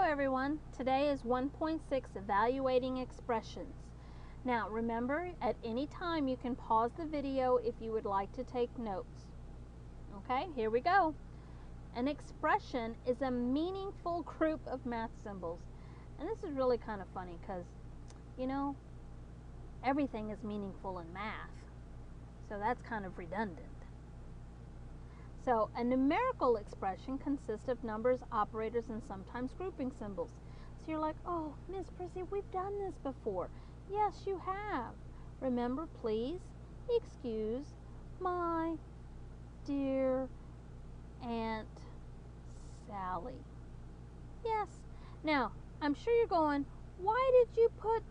everyone. Today is 1.6 evaluating expressions. Now remember, at any time you can pause the video if you would like to take notes. Okay, here we go. An expression is a meaningful group of math symbols. And this is really kind of funny because, you know, everything is meaningful in math. So that's kind of redundant. So a numerical expression consists of numbers, operators, and sometimes grouping symbols. So you're like, oh, Miss Prissy, we've done this before. Yes, you have. Remember, please excuse my dear Aunt Sally. Yes. Now, I'm sure you're going, why did you put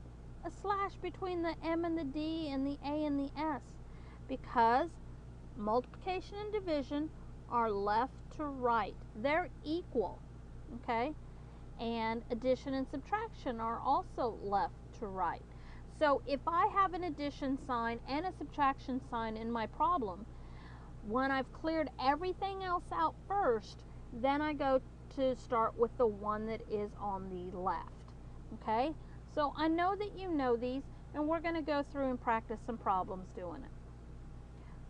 a slash between the M and the D and the A and the S? Because multiplication and division are left to right. They're equal, okay? And addition and subtraction are also left to right. So if I have an addition sign and a subtraction sign in my problem, when I've cleared everything else out first, then I go to start with the one that is on the left, okay? So I know that you know these, and we're going to go through and practice some problems doing it.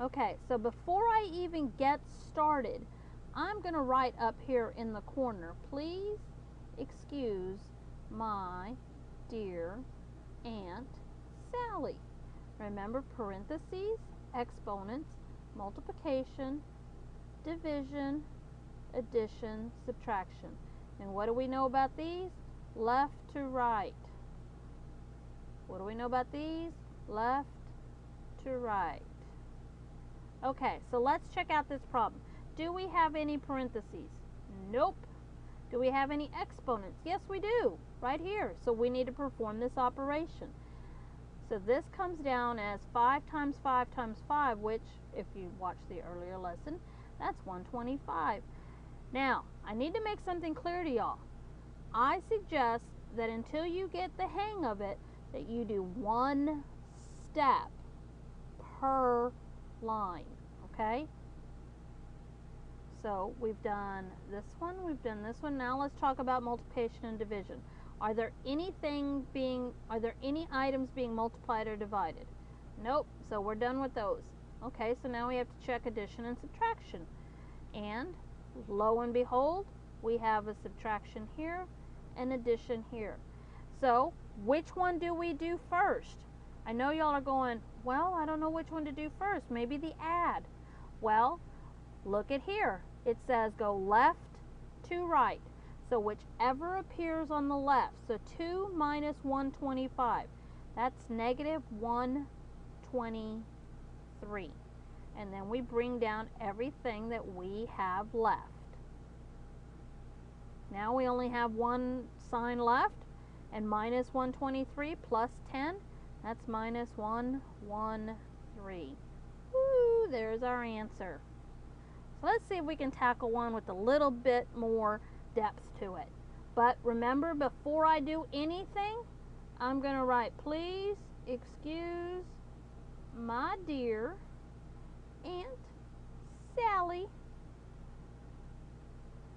Okay, so before I even get started, I'm going to write up here in the corner, please excuse my dear Aunt Sally. Remember, parentheses, exponents, multiplication, division, addition, subtraction. And what do we know about these? Left to right. What do we know about these? Left to right. Okay, so let's check out this problem. Do we have any parentheses? Nope. Do we have any exponents? Yes, we do, right here. So we need to perform this operation. So this comes down as 5 times 5 times 5, which, if you watched the earlier lesson, that's 125. Now, I need to make something clear to y'all. I suggest that until you get the hang of it, that you do one step per line, okay? So we've done this one, we've done this one. Now let's talk about multiplication and division. Are there any items being multiplied or divided? Nope, so we're done with those. Okay, so now we have to check addition and subtraction. And lo and behold, we have a subtraction here and addition here. So which one do we do first? I know y'all are going, well, I don't know which one to do first. Maybe the add. Well, look at here. It says go left to right. So whichever appears on the left. So 2 minus 125. That's negative 123. And then we bring down everything that we have left. Now we only have one sign left. And minus 123 plus 10. That's minus 113. Woo, there's our answer. So let's see if we can tackle one with a little bit more depth to it. But remember, before I do anything, I'm going to write, please excuse my dear Aunt Sally.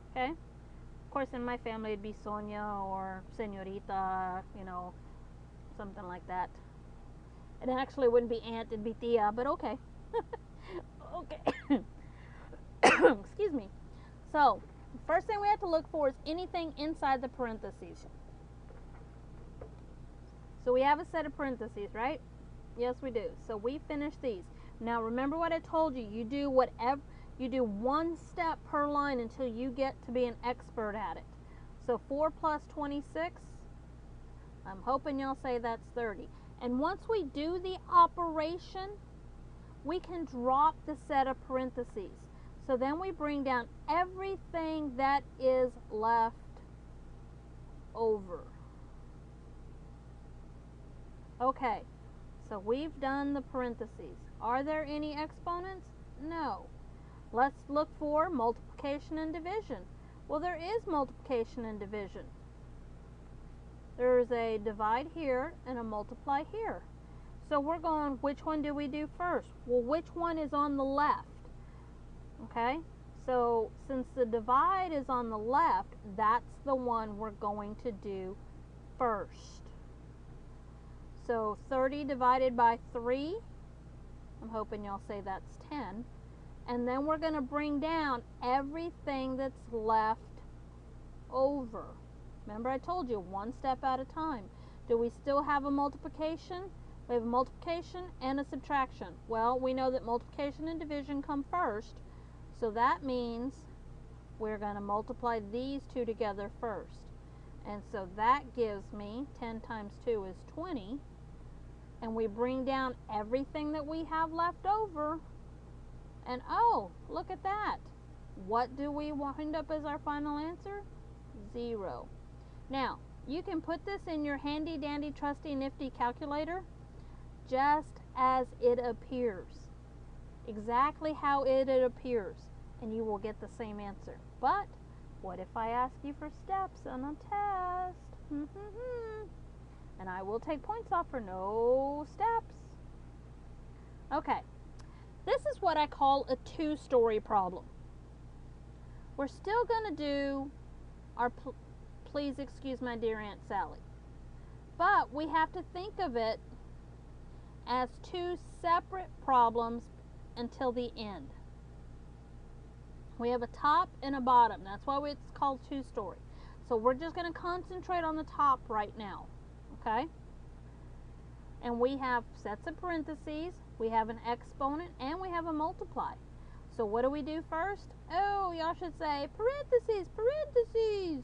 Okay? Of course, in my family, it'd be Sonia or Senorita, you know, something like that. It actually wouldn't be aunt, it'd be tia, but okay. Okay. Excuse me. So, first thing we have to look for is anything inside the parentheses. So we have a set of parentheses, right? Yes, we do. So we finish these. Now remember what I told you. You do one step per line until you get to be an expert at it. So 4 plus 26, I'm hoping y'all say that's 30. And once we do the operation, we can drop the set of parentheses. So then we bring down everything that is left over. Okay, so we've done the parentheses. Are there any exponents? No. Let's look for multiplication and division. Well, there is multiplication and division. There's a divide here and a multiply here. So we're going, which one do we do first? Well, which one is on the left? Okay, So since the divide is on the left, that's the one we're going to do first. So 30 divided by 3, I'm hoping y'all say that's 10. And then we're going to bring down everything that's left over. Remember I told you, one step at a time. Do we still have a multiplication? We have a multiplication and a subtraction. Well, we know that multiplication and division come first. So that means we're going to multiply these two together first. And so that gives me 10 times 2 is 20. And we bring down everything that we have left over. And oh, look at that. What do we wind up as our final answer? 0. Now, you can put this in your handy dandy trusty nifty calculator just as it appears. Exactly how it appears. And you will get the same answer. But what if I ask you for steps on a test? And I will take points off for no steps. Okay, this is what I call a two-story problem. We're still going to do our please excuse my dear Aunt Sally. But we have to think of it as two separate problems until the end. We have a top and a bottom. That's why it's called two-story. So we're just going to concentrate on the top right now. Okay? And we have sets of parentheses, we have an exponent, and we have a multiply. So what do we do first? Oh, y'all should say parentheses, parentheses.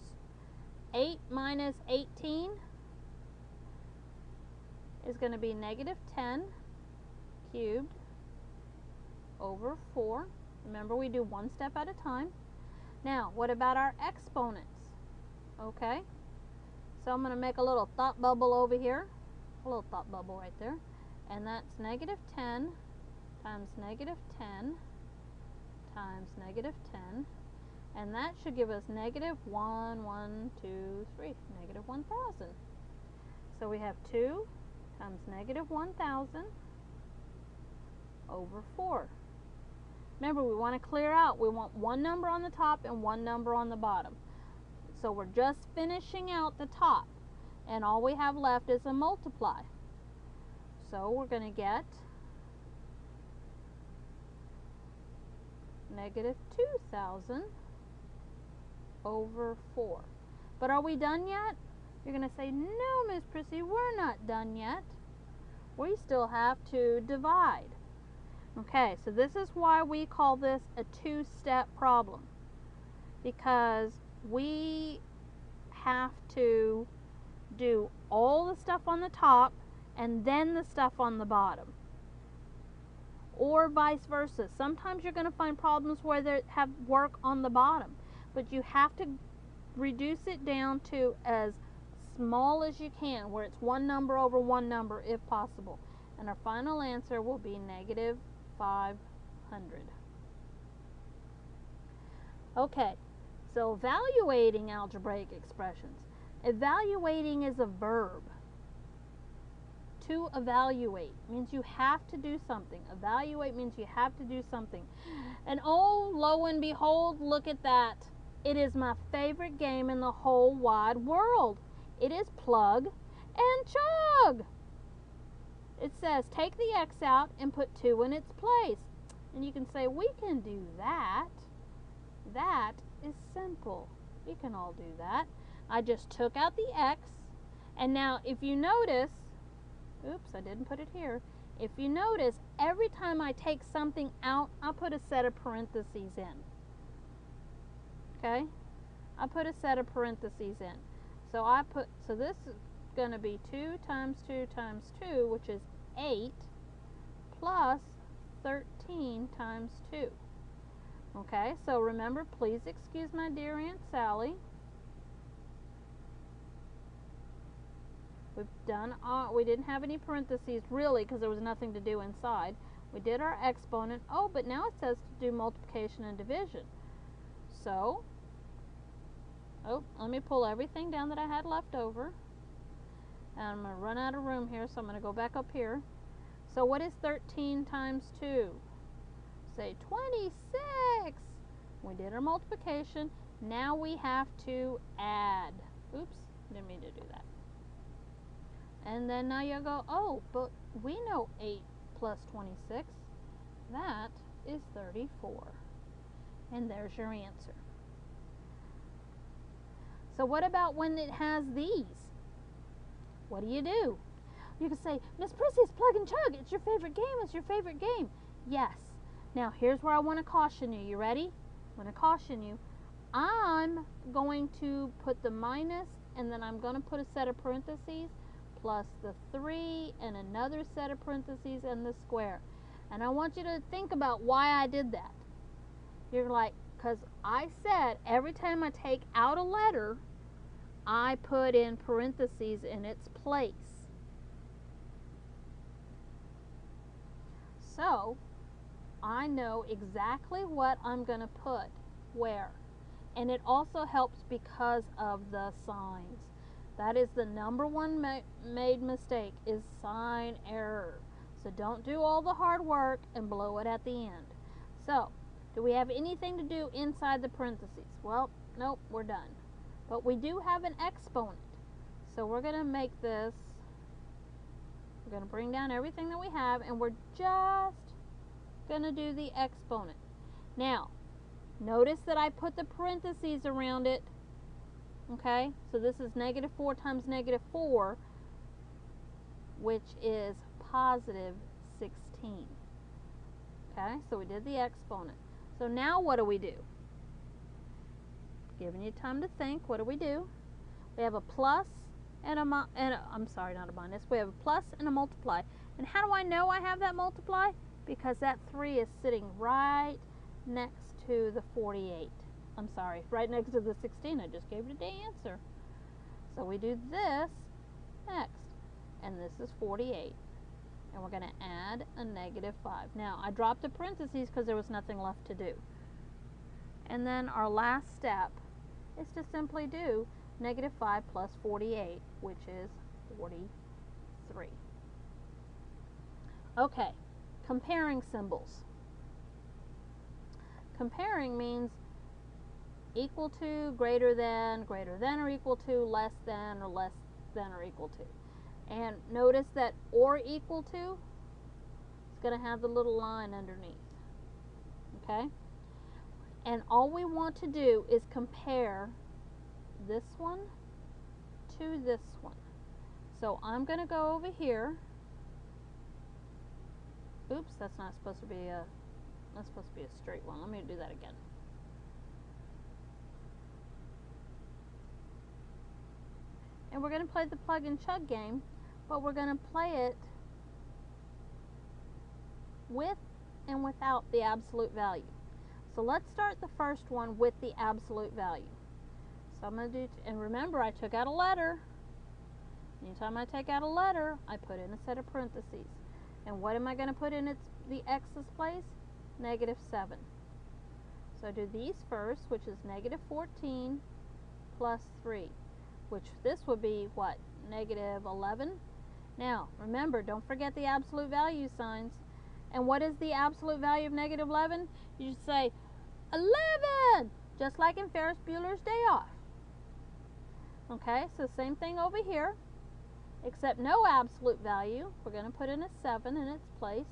8 minus 18 is going to be negative 10 cubed over 4. Remember, we do one step at a time. Now, what about our exponents? Okay, so I'm going to make a little thought bubble over here. A little thought bubble right there. And that's negative 10 times negative 10 times negative 10. And that should give us negative 1, 1, 2, 3, negative 1,000. So we have 2 times negative 1,000 over 4. Remember, we want to clear out. We want one number on the top and one number on the bottom. So we're just finishing out the top. And all we have left is a multiply. So we're going to get negative 2,000 over 4. But are we done yet? You're going to say, no, Miss Prissy, we're not done yet. We still have to divide. Okay, so this is why we call this a two-step problem. Because we have to do all the stuff on the top and then the stuff on the bottom. Or vice versa. Sometimes you're going to find problems where they have work on the bottom. But you have to reduce it down to as small as you can, where it's one number over one number if possible. And our final answer will be negative 500. Okay, so evaluating algebraic expressions. Evaluating is a verb. To evaluate means you have to do something. Evaluate means you have to do something. And oh, lo and behold, look at that. It is my favorite game in the whole wide world. It is plug and chug. It says take the x out and put 2 in its place. And you can say, we can do that. That is simple. We can all do that. I just took out the x. And now if you notice, oops, I didn't put it here. If you notice, every time I take something out, I put a set of parentheses in. Okay? I put a set of parentheses in. So this is going to be 2 times 2 times 2, which is 8, plus 13 times 2. Okay, so remember, please excuse my dear Aunt Sally. We've done, we didn't have any parentheses really because there was nothing to do inside. We did our exponent. Oh, but now it says to do multiplication and division. So, oh, let me pull everything down that I had left over. And I'm going to run out of room here, so I'm going to go back up here. So what is 13 times 2? Say 26. We did our multiplication. Now we have to add. Oops, didn't mean to do that. And then now you'll go, oh, but we know 8 plus 26. That is 34. And there's your answer. So what about when it has these? What do? You can say, Miss Prissy, it's Plug and Chug. It's your favorite game. It's your favorite game. Yes. Now, here's where I want to caution you. You ready? I'm going to caution you. I'm going to put the minus, and then I'm going to put a set of parentheses, plus the 3, and another set of parentheses, and the square. And I want you to think about why I did that. You're like, because I said every time I take out a letter, I put in parentheses in its place. So, I know exactly what I'm going to put where. And it also helps because of the signs. That is the number one made mistake, is sign error. So don't do all the hard work and blow it at the end. So, do we have anything to do inside the parentheses? Well, nope, we're done. But we do have an exponent. So we're going to make this, we're going to bring down everything that we have, and we're just going to do the exponent. Now, notice that I put the parentheses around it. Okay, so this is negative 4 times negative 4, which is positive 16. Okay, so we did the exponent. So now what do we do? Giving you time to think. What do? We have a plus and I'm sorry, not a minus. We have a plus and a multiply. And how do I know I have that multiply? Because that 3 is sitting right next to the 48. I'm sorry, right next to the 16. I just gave you the answer. So we do this next. And this is 48. And we're going to add a negative 5. Now, I dropped the parentheses because there was nothing left to do. And then our last step is to simply do negative 5 plus 48, which is 43. Okay, comparing symbols. Comparing means equal to, greater than or equal to, less than or equal to. And notice that or equal to is going to have the little line underneath. Okay? And all we want to do is compare this one to this one. So I'm going to go over here. Oops, that's not supposed to be a straight one. Let me do that again. And we're going to play the Plug and Chug game, but we're going to play it with and without the absolute value. So let's start the first one with the absolute value. So I'm going to do, and remember I took out a letter. Anytime I take out a letter, I put in a set of parentheses. And what am I going to put in the x's place? Negative 7. So I do these first, which is negative 14 plus 3, which this would be what? Negative 11. Now, remember, don't forget the absolute value signs. And what is the absolute value of negative 11? You just say 11, just like in Ferris Bueller's Day Off. Okay, so same thing over here, except no absolute value. We're going to put in a 7 in its place.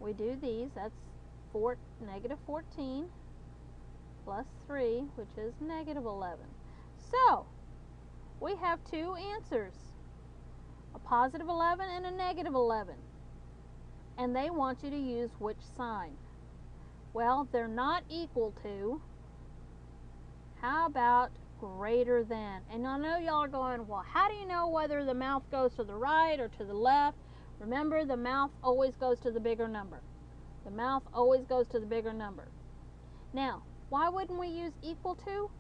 We do these. That's negative 14 plus 3, which is negative 11. So, we have two answers, a positive 11 and a negative 11. And they want you to use which sign? Well, they're not equal to. How about greater than? And I know y'all are going, well, how do you know whether the mouth goes to the right or to the left? Remember, the mouth always goes to the bigger number. The mouth always goes to the bigger number. Now, why wouldn't we use equal to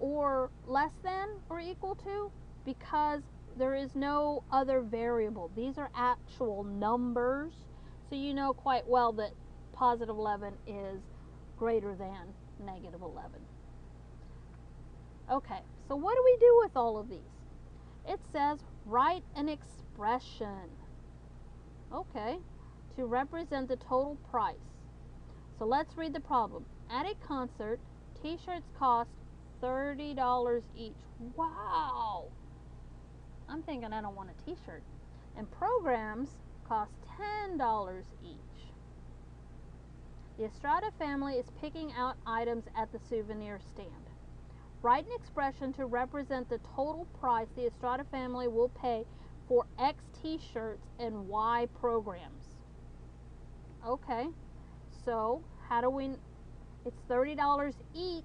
or less than or equal to? Because there is no other variable. These are actual numbers. So you know quite well that positive 11 is greater than negative 11. Okay, so what do we do with all of these? It says write an expression. Okay, to represent the total price. So let's read the problem. At a concert, t-shirts cost $30 each. Wow! I'm thinking I don't want a t-shirt. And programs cost $10 each. The Estrada family is picking out items at the souvenir stand. Write an expression to represent the total price the Estrada family will pay for X t-shirts and Y programs. Okay, so how do we, it's $30 each.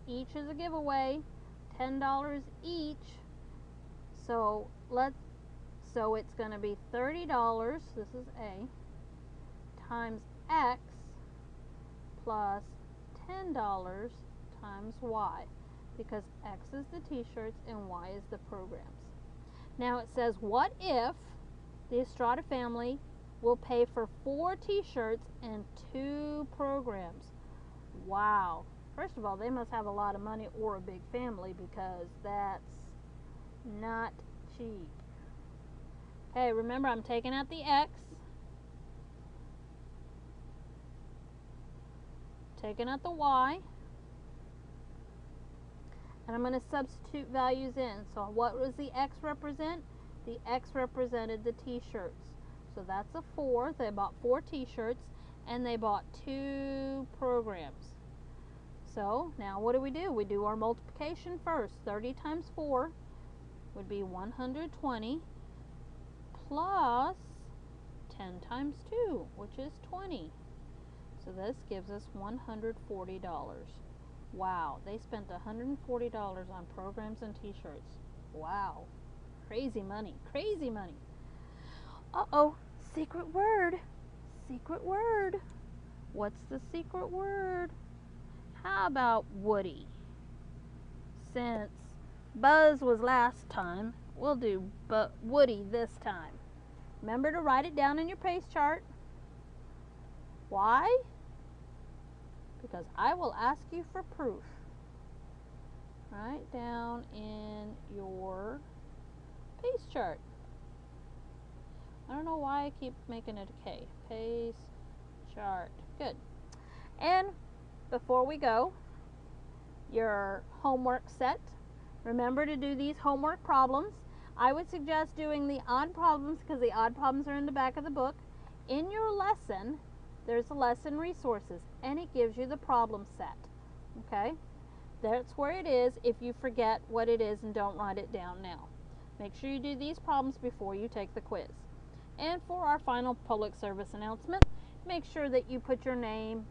Each is a giveaway, $10 each. So it's going to be $30, this is A, times X plus $10 times Y, because X is the t-shirts and Y is the programs. Now it says, what if the Estrada family will pay for 4 t-shirts and 2 programs? Wow. First of all, they must have a lot of money or a big family, because that's not cheap. Okay, remember I'm taking out the X, taking out the Y, and I'm going to substitute values in. So what does the X represent? The X represented the t-shirts. So that's a 4. They bought 4 t-shirts and they bought 2 programs. So now what do? We do our multiplication first. 30 times 4 would be 120 plus 10 times 2, which is 20. So this gives us $140. Wow, they spent $140 on programs and t-shirts. Wow, crazy money, crazy money. Uh-oh, secret word, secret word. What's the secret word? How about Woody? Since Buzz was last time, we'll do Woody this time. Remember to write it down in your pace chart. Why? Because I will ask you for proof. Write down in your pace chart. I don't know why I keep making it a K. Pace chart. Good. And before we go, your homework set. Remember to do these homework problems. I would suggest doing the odd problems, because the odd problems are in the back of the book. In your lesson, there's a lesson resources, and it gives you the problem set. Okay? That's where it is if you forget what it is and don't write it down now. Make sure you do these problems before you take the quiz. And for our final public service announcement, make sure that you put your name,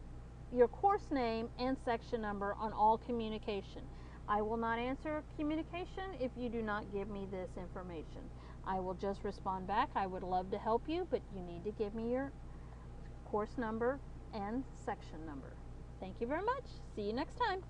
your course name, and section number on all communication. I will not answer communication if you do not give me this information. I will just respond back. I would love to help you, but you need to give me your course number and section number. Thank you very much. See you next time.